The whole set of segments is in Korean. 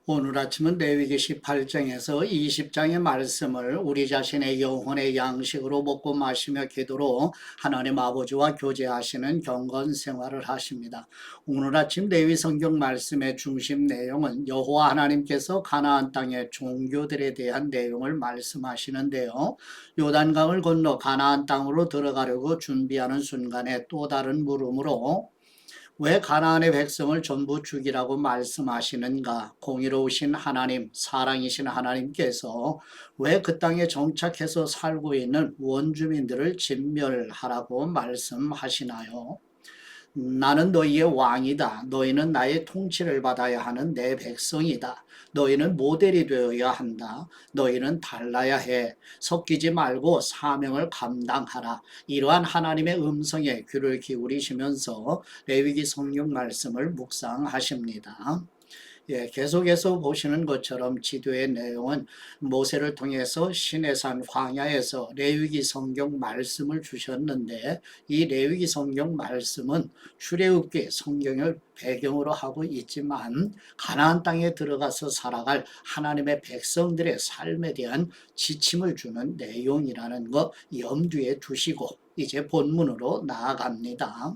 오늘 아침은 레위기 18장에서 20장의 말씀을 우리 자신의 영혼의 양식으로 먹고 마시며 기도로 하나님 아버지와 교제하시는 경건 생활을 하십니다. 오늘 아침 레위 성경 말씀의 중심 내용은 여호와 하나님께서 가나안 땅의 종교들에 대한 내용을 말씀하시는데요. 요단강을 건너 가나안 땅으로 들어가려고 준비하는 순간에 또 다른 물음으로 왜 가나안의 백성을 전부 죽이라고 말씀하시는가? 공의로우신 하나님, 사랑이신 하나님께서 왜 그 땅에 정착해서 살고 있는 원주민들을 진멸하라고 말씀하시나요? 나는 너희의 왕이다. 너희는 나의 통치를 받아야 하는 내 백성이다. 너희는 모델이 되어야 한다. 너희는 달라야 해. 섞이지 말고 사명을 감당하라. 이러한 하나님의 음성에 귀를 기울이시면서 레위기 성경 말씀을 묵상하십니다. 계속해서 보시는 것처럼 지도의 내용은 모세를 통해서 시내산 광야에서 레위기 성경 말씀을 주셨는데, 이 레위기 성경 말씀은 출애굽기 성경을 배경으로 하고 있지만 가나안 땅에 들어가서 살아갈 하나님의 백성들의 삶에 대한 지침을 주는 내용이라는 것 염두에 두시고 이제 본문으로 나아갑니다.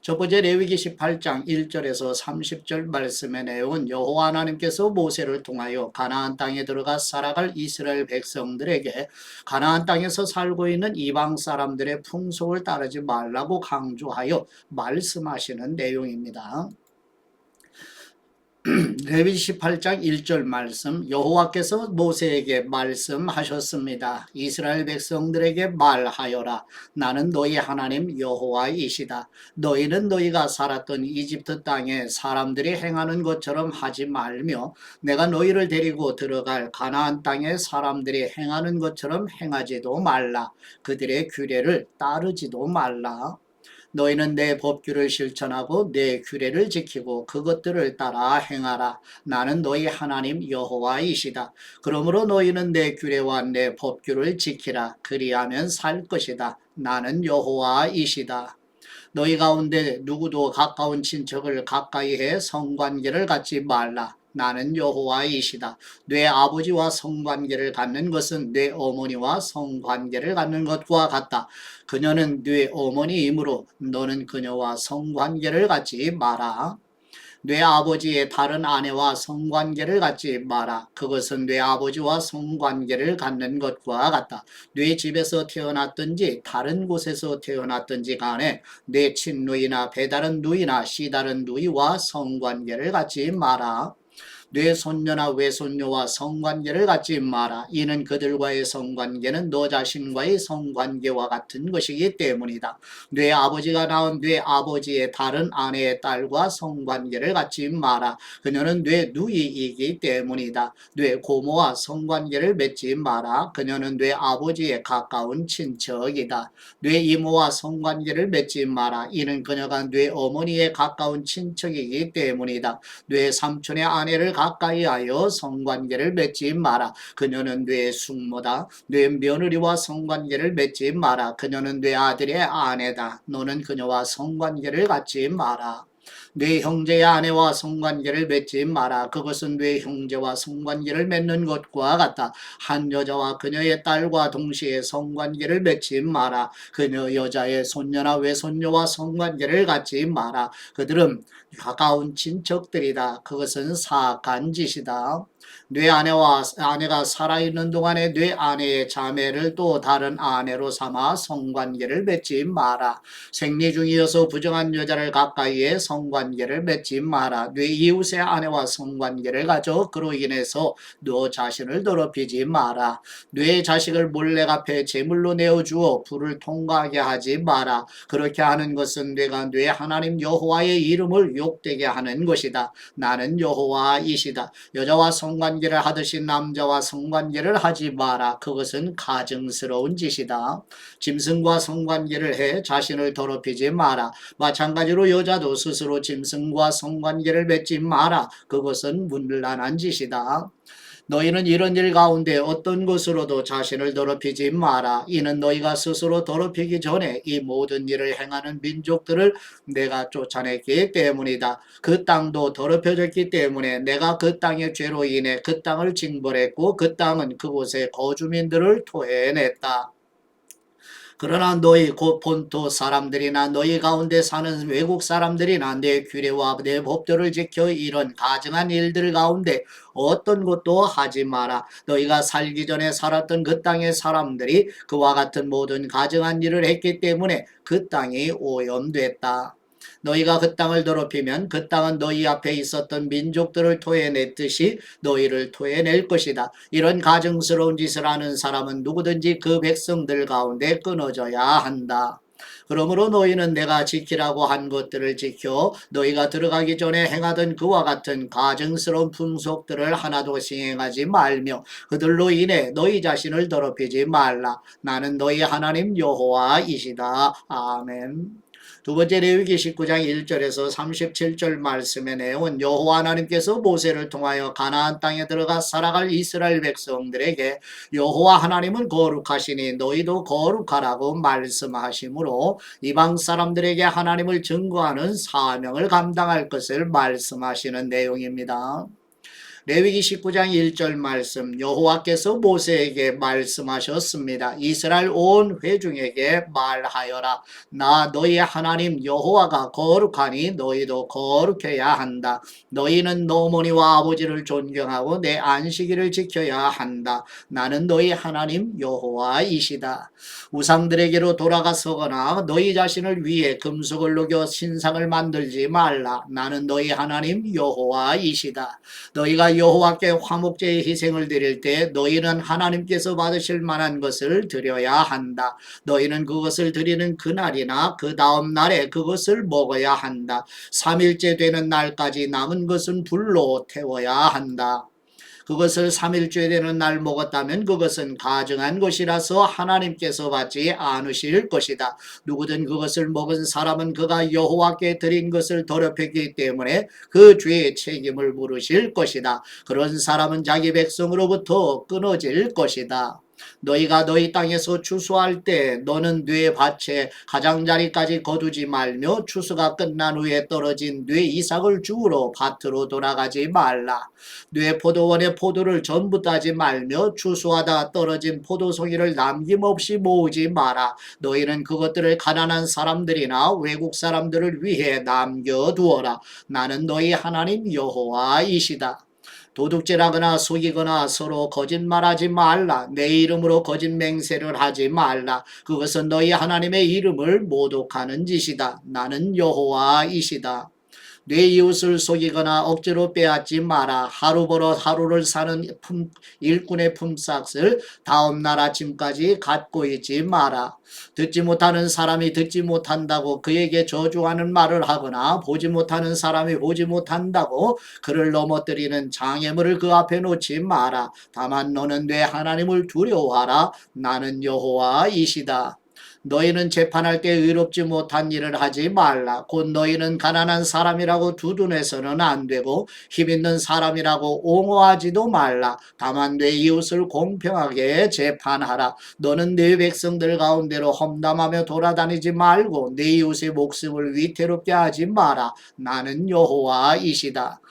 첫 번째 레위기 18장 1절에서 30절 말씀의 내용은 여호와 하나님께서 모세를 통하여 가나안 땅에 들어가 살아갈 이스라엘 백성들에게 가나안 땅에서 살고 있는 이방 사람들의 풍속을 따르지 말라고 강조하여 말씀하시는 내용입니다. 레위기 18장 1절 말씀, 여호와께서 모세에게 말씀하셨습니다. 이스라엘 백성들에게 말하여라. 나는 너희 하나님 여호와이시다. 너희는 너희가 살았던 이집트 땅에 사람들이 행하는 것처럼 하지 말며 내가 너희를 데리고 들어갈 가나안 땅에 사람들이 행하는 것처럼 행하지도 말라. 그들의 규례를 따르지도 말라. 너희는 내 법규를 실천하고 내 규례를 지키고 그것들을 따라 행하라. 나는 너희 하나님 여호와이시다. 그러므로 너희는 내 규례와 내 법규를 지키라. 그리하면 살 것이다. 나는 여호와이시다. 너희 가운데 누구도 가까운 친척을 가까이 해 성관계를 갖지 말라. 나는 여호와이시다. 내 아버지와 성관계를 갖는 것은 내 어머니와 성관계를 갖는 것과 같다. 그녀는 네 어머니이므로 너는 그녀와 성관계를 갖지 마라. 내 아버지의 다른 아내와 성관계를 갖지 마라. 그것은 내 아버지와 성관계를 갖는 것과 같다. 내 집에서 태어났든지 다른 곳에서 태어났든지 간에 내 친누이나 배다른 누이나 씨다른 누이와 성관계를 갖지 마라. 내 손녀나 외손녀와 성관계를 갖지 마라. 이는 그들과의 성관계는 너 자신과의 성관계와 같은 것이기 때문이다. 내 아버지가 낳은 내 아버지의 다른 아내의 딸과 성관계를 갖지 마라. 그녀는 내 누이이기 때문이다. 내 고모와 성관계를 맺지 마라. 그녀는 내 아버지의 가까운 친척이다. 내 이모와 성관계를 맺지 마라. 이는 그녀가 내 어머니의 가까운 친척이기 때문이다. 내 삼촌의 아내를 가까이 하여 성관계를 맺지 마라. 그녀는 내 숙모다. 내 며느리와 성관계를 맺지 마라. 그녀는 내 아들의 아내다. 너는 그녀와 성관계를 갖지 마라. 내 형제의 아내와 성관계를 맺지 마라. 그것은 내 형제와 성관계를 맺는 것과 같다. 한 여자와 그녀의 딸과 동시에 성관계를 맺지 마라. 그녀 여자의 손녀나 외손녀와 성관계를 갖지 마라. 그들은 가까운 친척들이다. 그것은 사악한 짓이다. 내 아내가 살아있는 동안에 내 아내의 자매를 또 다른 아내로 삼아 성관계를 맺지 마라. 생리 중이어서 부정한 여자를 가까이에 성관계를 맺지 마라. 내 이웃의 아내와 성관계를 가져 그로 인해서 너 자신을 더럽히지 마라. 내 자식을 몰래 갚에 제물로 내어주어 불을 통과하게 하지 마라. 그렇게 하는 것은 내가 내 하나님 여호와의 이름을 욕되게 하는 것이다. 나는 여호와이시다. 여자와 성관계를 하듯이 남자와 성관계를 하지 마라. 그것은 가증스러운 짓이다. 짐승과 성관계를 해 자신을 더럽히지 마라. 마찬가지로 여자도 스스로 짐승과 성관계를 맺지 마라. 그것은 문란한 짓이다. 너희는 이런 일 가운데 어떤 것으로도 자신을 더럽히지 마라. 이는 너희가 스스로 더럽히기 전에 이 모든 일을 행하는 민족들을 내가 쫓아냈기 때문이다. 그 땅도 더럽혀졌기 때문에 내가 그 땅의 죄로 인해 그 땅을 징벌했고 그 땅은 그곳의 거주민들을 토해냈다. 그러나 너희 곧 본토 사람들이나 너희 가운데 사는 외국 사람들이나 내 규례와 내 법도를 지켜 이런 가증한 일들 가운데 어떤 것도 하지 마라. 너희가 살기 전에 살았던 그 땅의 사람들이 그와 같은 모든 가증한 일을 했기 때문에 그 땅이 오염됐다. 너희가 그 땅을 더럽히면 그 땅은 너희 앞에 있었던 민족들을 토해냈듯이 너희를 토해낼 것이다. 이런 가증스러운 짓을 하는 사람은 누구든지 그 백성들 가운데 끊어져야 한다. 그러므로 너희는 내가 지키라고 한 것들을 지켜 너희가 들어가기 전에 행하던 그와 같은 가증스러운 풍속들을 하나도 시행하지 말며 그들로 인해 너희 자신을 더럽히지 말라. 나는 너희 하나님 여호와이시다. 아멘. 두 번째 레위기 19장 1절에서 37절 말씀의 내용은 여호와 하나님께서 모세를 통하여 가나안 땅에 들어가 살아갈 이스라엘 백성들에게 여호와 하나님은 거룩하시니 너희도 거룩하라고 말씀하시므로 이방 사람들에게 하나님을 증거하는 사명을 감당할 것을 말씀하시는 내용입니다. 레위기 19장 1절 말씀 여호와께서 모세에게 말씀하셨습니다. 이스라엘 온 회중에게 말하여라. 나 너희 하나님 여호와가 거룩하니 너희도 거룩해야 한다. 너희는 어머니와 아버지를 존경하고 내 안식일을 지켜야 한다. 나는 너희 하나님 여호와이시다. 우상들에게로 돌아가서거나 너희 자신을 위해 금속을 녹여 신상을 만들지 말라. 나는 너희 하나님 여호와이시다. 너희가 여호와께 화목제의 희생을 드릴 때 너희는 하나님께서 받으실 만한 것을 드려야 한다. 너희는 그것을 드리는 그날이나 그 다음 날에 그것을 먹어야 한다. 3일째 되는 날까지 남은 것은 불로 태워야 한다. 그것을 3일째 되는 날 먹었다면 그것은 가증한 것이라서 하나님께서 받지 않으실 것이다. 누구든 그것을 먹은 사람은 그가 여호와께 드린 것을 더럽혔기 때문에 그 죄의 책임을 물으실 것이다. 그런 사람은 자기 백성으로부터 끊어질 것이다. 너희가 너희 땅에서 추수할 때 너는 뇌 밭에 가장자리까지 거두지 말며 추수가 끝난 후에 떨어진 뇌 이삭을 주우러 밭으로 돌아가지 말라. 뇌 포도원의 포도를 전부 따지 말며 추수하다 떨어진 포도송이를 남김없이 모으지 마라. 너희는 그것들을 가난한 사람들이나 외국 사람들을 위해 남겨두어라. 나는 너희 하나님 여호와이시다. 도둑질하거나 속이거나 서로 거짓말하지 말라. 내 이름으로 거짓 맹세를 하지 말라. 그것은 너희 하나님의 이름을 모독하는 짓이다. 나는 여호와이시다. 내 이웃을 속이거나 억지로 빼앗지 마라. 하루 벌어 하루를 사는 일꾼의 품삯을 다음 날 아침까지 갖고 있지 마라. 듣지 못하는 사람이 듣지 못한다고 그에게 저주하는 말을 하거나 보지 못하는 사람이 보지 못한다고 그를 넘어뜨리는 장애물을 그 앞에 놓지 마라. 다만 너는 내 하나님을 두려워하라. 나는 여호와이시다. 너희는 재판할 때 의롭지 못한 일을 하지 말라. 곧 너희는 가난한 사람이라고 두둔해서는 안 되고 힘있는 사람이라고 옹호하지도 말라. 다만 내 이웃을 공평하게 재판하라. 너는 내 백성들 가운데로 험담하며 돌아다니지 말고 내 이웃의 목숨을 위태롭게 하지 마라. 나는 여호와이시다.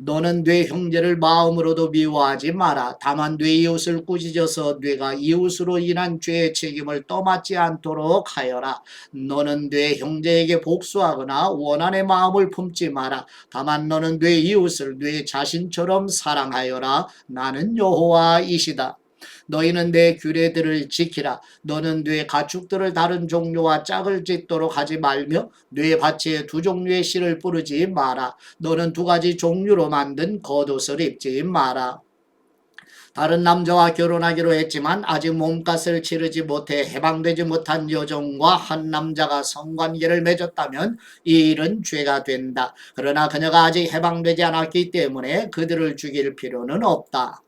너는 네 형제를 마음으로도 미워하지 마라. 다만 네 이웃을 꾸짖어서 네가 이웃으로 인한 죄의 책임을 떠맡지 않도록 하여라. 너는 네 형제에게 복수하거나 원한의 마음을 품지 마라. 다만 너는 네 이웃을 네 자신처럼 사랑하여라. 나는 여호와이시다. 너희는 내 규례들을 지키라. 너는 네 가축들을 다른 종류와 짝을 짓도록 하지 말며 네 밭에 두 종류의 씨를 뿌리지 마라. 너는 두 가지 종류로 만든 겉옷을 입지 마라. 다른 남자와 결혼하기로 했지만 아직 몸값을 치르지 못해 해방되지 못한 여종과 한 남자가 성관계를 맺었다면 이 일은 죄가 된다. 그러나 그녀가 아직 해방되지 않았기 때문에 그들을 죽일 필요는 없다.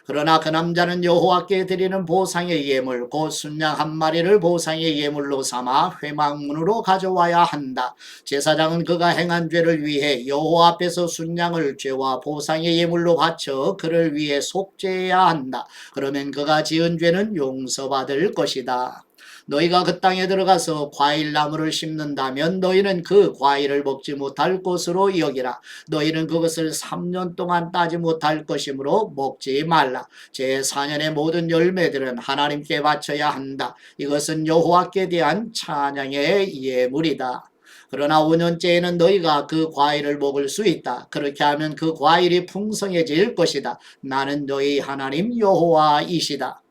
그러나 그 남자는 여호와께 드리는 보상의 예물 곧 순양 한 마리를 보상의 예물로 삼아 회막문으로 가져와야 한다. 제사장은 그가 행한 죄를 위해 여호와 앞에서 순양을 죄와 보상의 예물로 바쳐 그를 위해 속죄해야 한다. 그러면 그가 지은 죄는 용서받을 것이다. 너희가 그 땅에 들어가서 과일나무를 심는다면 너희는 그 과일을 먹지 못할 것으로 여기라. 너희는 그것을 3년 동안 따지 못할 것이므로 먹지 말라. 제4년의 모든 열매들은 하나님께 바쳐야 한다. 이것은 여호와께 대한 찬양의 예물이다. 그러나 5년째에는 너희가 그 과일을 먹을 수 있다. 그렇게 하면 그 과일이 풍성해질 것이다. 나는 너희 하나님 여호와이시다.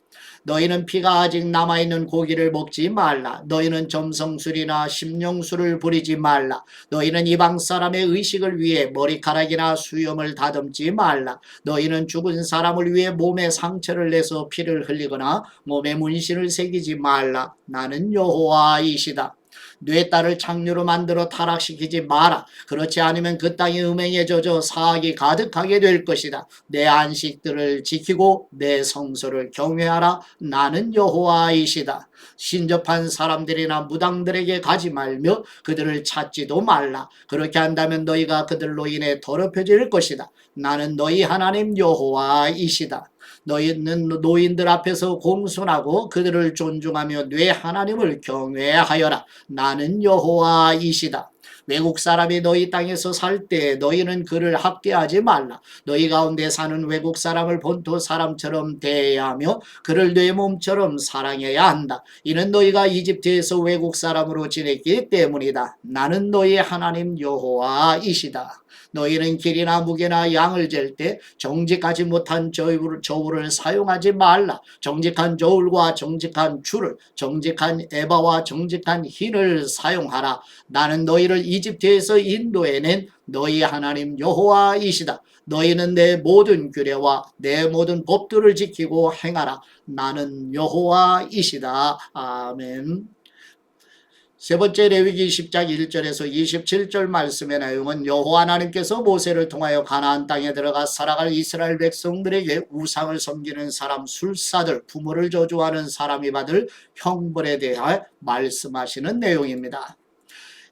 너희는 피가 아직 남아있는 고기를 먹지 말라. 너희는 점성술이나 심령술을 부리지 말라. 너희는 이방 사람의 의식을 위해 머리카락이나 수염을 다듬지 말라. 너희는 죽은 사람을 위해 몸에 상처를 내서 피를 흘리거나 몸에 문신을 새기지 말라. 나는 여호와이시다. 뇌 딸을 창녀로 만들어 타락시키지 마라. 그렇지 않으면 그 땅이 음행에 젖어 사악이 가득하게 될 것이다. 내 안식들을 지키고 내 성소를 경외하라. 나는 여호와이시다. 신접한 사람들이나 무당들에게 가지 말며 그들을 찾지도 말라. 그렇게 한다면 너희가 그들로 인해 더럽혀질 것이다. 나는 너희 하나님 여호와이시다. 너희는 노인들 앞에서 공손하고 그들을 존중하며 내 하나님을 경외하여라. 나는 여호와이시다. 외국 사람이 너희 땅에서 살 때 너희는 그를 학대하지 말라. 너희 가운데 사는 외국 사람을 본토 사람처럼 대해야 하며 그를 내 몸처럼 사랑해야 한다. 이는 너희가 이집트에서 외국 사람으로 지냈기 때문이다. 나는 너희 하나님 여호와이시다. 너희는 길이나 무게나 양을 잴 때 정직하지 못한 저울을 사용하지 말라. 정직한 저울과 정직한 줄을, 정직한 에바와 정직한 흰을 사용하라. 나는 너희를 이집트에서 인도해낸 너희 하나님 여호와이시다. 너희는 내 모든 규례와 내 모든 법들을 지키고 행하라. 나는 여호와이시다. 아멘. 세 번째 레위기 10장 1절에서 27절 말씀의 내용은 여호와 하나님께서 모세를 통하여 가나안 땅에 들어가 살아갈 이스라엘 백성들에게 우상을 섬기는 사람, 술사들, 부모를 저주하는 사람이 받을 형벌에 대해 말씀하시는 내용입니다.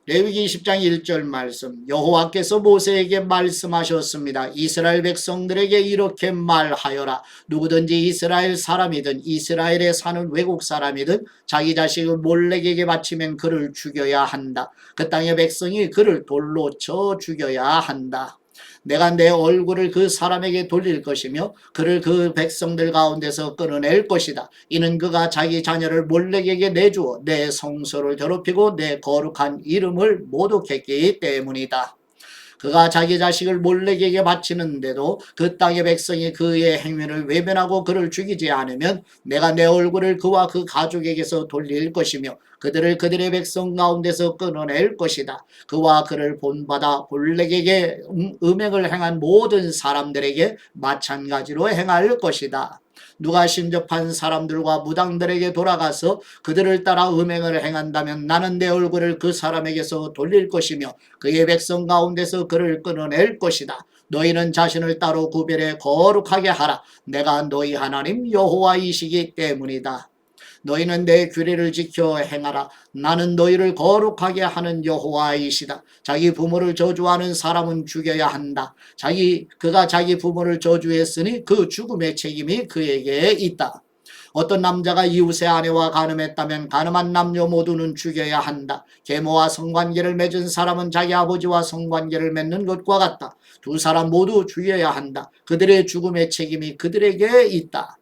레위기 20장 1절 말씀, 여호와께서 모세에게 말씀하셨습니다. 이스라엘 백성들에게 이렇게 말하여라. 누구든지 이스라엘 사람이든 이스라엘에 사는 외국 사람이든 자기 자식을 몰렉에게 바치면 그를 죽여야 한다. 그 땅의 백성이 그를 돌로 쳐 죽여야 한다. 내가 내 얼굴을 그 사람에게 돌릴 것이며 그를 그 백성들 가운데서 끊어낼 것이다. 이는 그가 자기 자녀를 몰렉에게 내주어 내 성소를 더럽히고 내 거룩한 이름을 모독했기 때문이다. 그가 자기 자식을 몰렉에게 바치는데도 그 땅의 백성이 그의 행위를 외면하고 그를 죽이지 않으면 내가 내 얼굴을 그와 그 가족에게서 돌릴 것이며 그들을 그들의 백성 가운데서 끊어낼 것이다. 그와 그를 본받아 몰렉에게 음행을 행한 모든 사람들에게 마찬가지로 행할 것이다. 누가 신접한 사람들과 무당들에게 돌아가서 그들을 따라 음행을 행한다면 나는 내 얼굴을 그 사람에게서 돌릴 것이며 그의 백성 가운데서 그를 끊어낼 것이다. 너희는 자신을 따로 구별해 거룩하게 하라. 내가 너희 하나님 여호와이시기 때문이다. 너희는 내 규례를 지켜 행하라. 나는 너희를 거룩하게 하는 여호와이시다. 자기 부모를 저주하는 사람은 죽여야 한다. 그가 자기 부모를 저주했으니 그 죽음의 책임이 그에게 있다. 어떤 남자가 이웃의 아내와 간음했다면 간음한 남녀 모두는 죽여야 한다. 계모와 성관계를 맺은 사람은 자기 아버지와 성관계를 맺는 것과 같다. 두 사람 모두 죽여야 한다. 그들의 죽음의 책임이 그들에게 있다.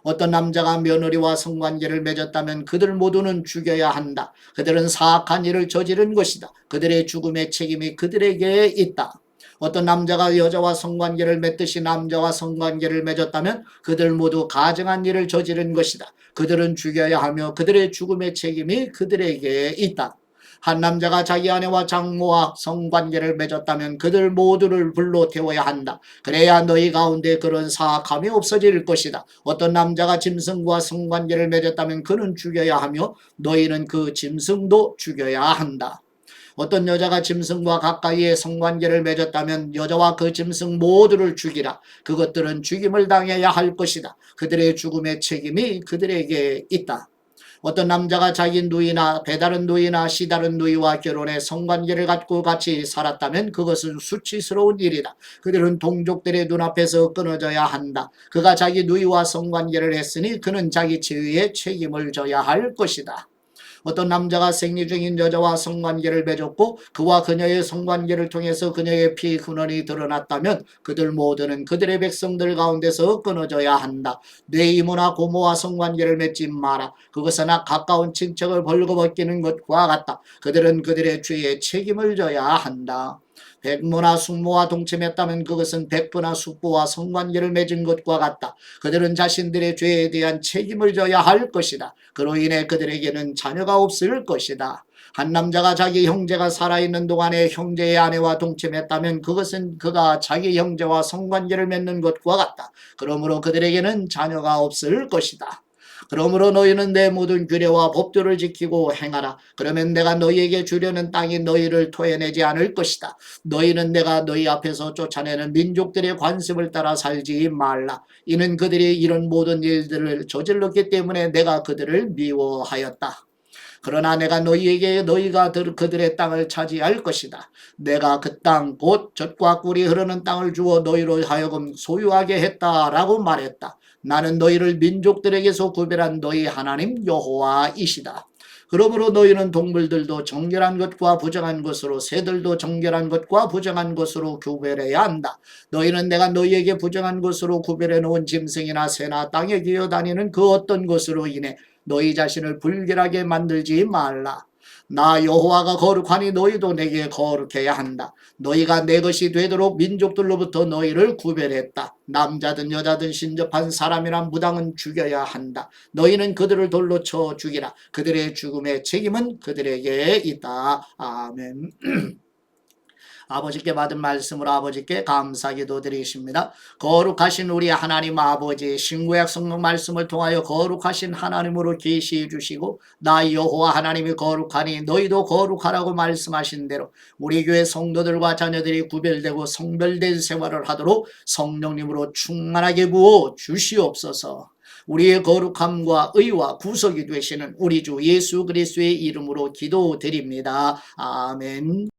어떤 남자가 며느리와 성관계를 맺었다면 그들 모두는 죽여야 한다. 그들은 사악한 일을 저지른 것이다. 그들의 죽음의 책임이 그들에게 있다. 어떤 남자가 여자와 성관계를 맺듯이 남자와 성관계를 맺었다면 그들 모두 가증한 일을 저지른 것이다. 그들은 죽여야 하며 그들의 죽음의 책임이 그들에게 있다. 한 남자가 자기 아내와 장모와 성관계를 맺었다면 그들 모두를 불로 태워야 한다. 그래야 너희 가운데 그런 사악함이 없어질 것이다. 어떤 남자가 짐승과 성관계를 맺었다면 그는 죽여야 하며 너희는 그 짐승도 죽여야 한다. 어떤 여자가 짐승과 가까이에 성관계를 맺었다면 여자와 그 짐승 모두를 죽이라. 그것들은 죽임을 당해야 할 것이다. 그들의 죽음의 책임이 그들에게 있다. 어떤 남자가 자기 누이나 배다른 누이나 시다른 누이와 결혼해 성관계를 갖고 같이 살았다면 그것은 수치스러운 일이다. 그들은 동족들의 눈앞에서 끊어져야 한다. 그가 자기 누이와 성관계를 했으니 그는 자기 죄의 책임을 져야 할 것이다. 어떤 남자가 생리 중인 여자와 성관계를 맺었고 그와 그녀의 성관계를 통해서 그녀의 피 근원이 드러났다면 그들 모두는 그들의 백성들 가운데서 끊어져야 한다. 내 이모나 고모와 성관계를 맺지 마라. 그것은 가까운 친척을 벌거벗기는 것과 같다. 그들은 그들의 죄의 책임을 져야 한다. 백모나 숙모와 동침했다면 그것은 백부나 숙부와 성관계를 맺은 것과 같다. 그들은 자신들의 죄에 대한 책임을 져야 할 것이다. 그로 인해 그들에게는 자녀가 없을 것이다. 한 남자가 자기 형제가 살아있는 동안에 형제의 아내와 동침했다면 그것은 그가 자기 형제와 성관계를 맺는 것과 같다. 그러므로 그들에게는 자녀가 없을 것이다. 그러므로 너희는 내 모든 규례와 법도를 지키고 행하라. 그러면 내가 너희에게 주려는 땅이 너희를 토해내지 않을 것이다. 너희는 내가 너희 앞에서 쫓아내는 민족들의 관습을 따라 살지 말라. 이는 그들이 이런 모든 일들을 저질렀기 때문에 내가 그들을 미워하였다. 그러나 내가 너희에게 너희가 그들의 땅을 차지할 것이다. 내가 그 땅 곧 젖과 꿀이 흐르는 땅을 주어 너희로 하여금 소유하게 했다라고 말했다. 나는 너희를 민족들에게서 구별한 너희 하나님 여호와이시다. 그러므로 너희는 동물들도 정결한 것과 부정한 것으로 새들도 정결한 것과 부정한 것으로 구별해야 한다. 너희는 내가 너희에게 부정한 것으로 구별해 놓은 짐승이나 새나 땅에 기어다니는 그 어떤 것으로 인해 너희 자신을 불결하게 만들지 말라. 나 여호와가 거룩하니 너희도 내게 거룩해야 한다. 너희가 내 것이 되도록 민족들로부터 너희를 구별했다. 남자든 여자든 신접한 사람이란 무당은 죽여야 한다. 너희는 그들을 돌로 쳐 죽이라. 그들의 죽음의 책임은 그들에게 있다. 아멘. 아버지께 받은 말씀으로 아버지께 감사기도 드리십니다. 거룩하신 우리 하나님 아버지, 신구약 성경 말씀을 통하여 거룩하신 하나님으로 계시해 주시고 나 여호와 하나님이 거룩하니 너희도 거룩하라고 말씀하신 대로 우리 교회 성도들과 자녀들이 구별되고 성별된 생활을 하도록 성령님으로 충만하게 부어 주시옵소서. 우리의 거룩함과 의와 구속이 되시는 우리 주 예수 그리스도의 이름으로 기도드립니다. 아멘.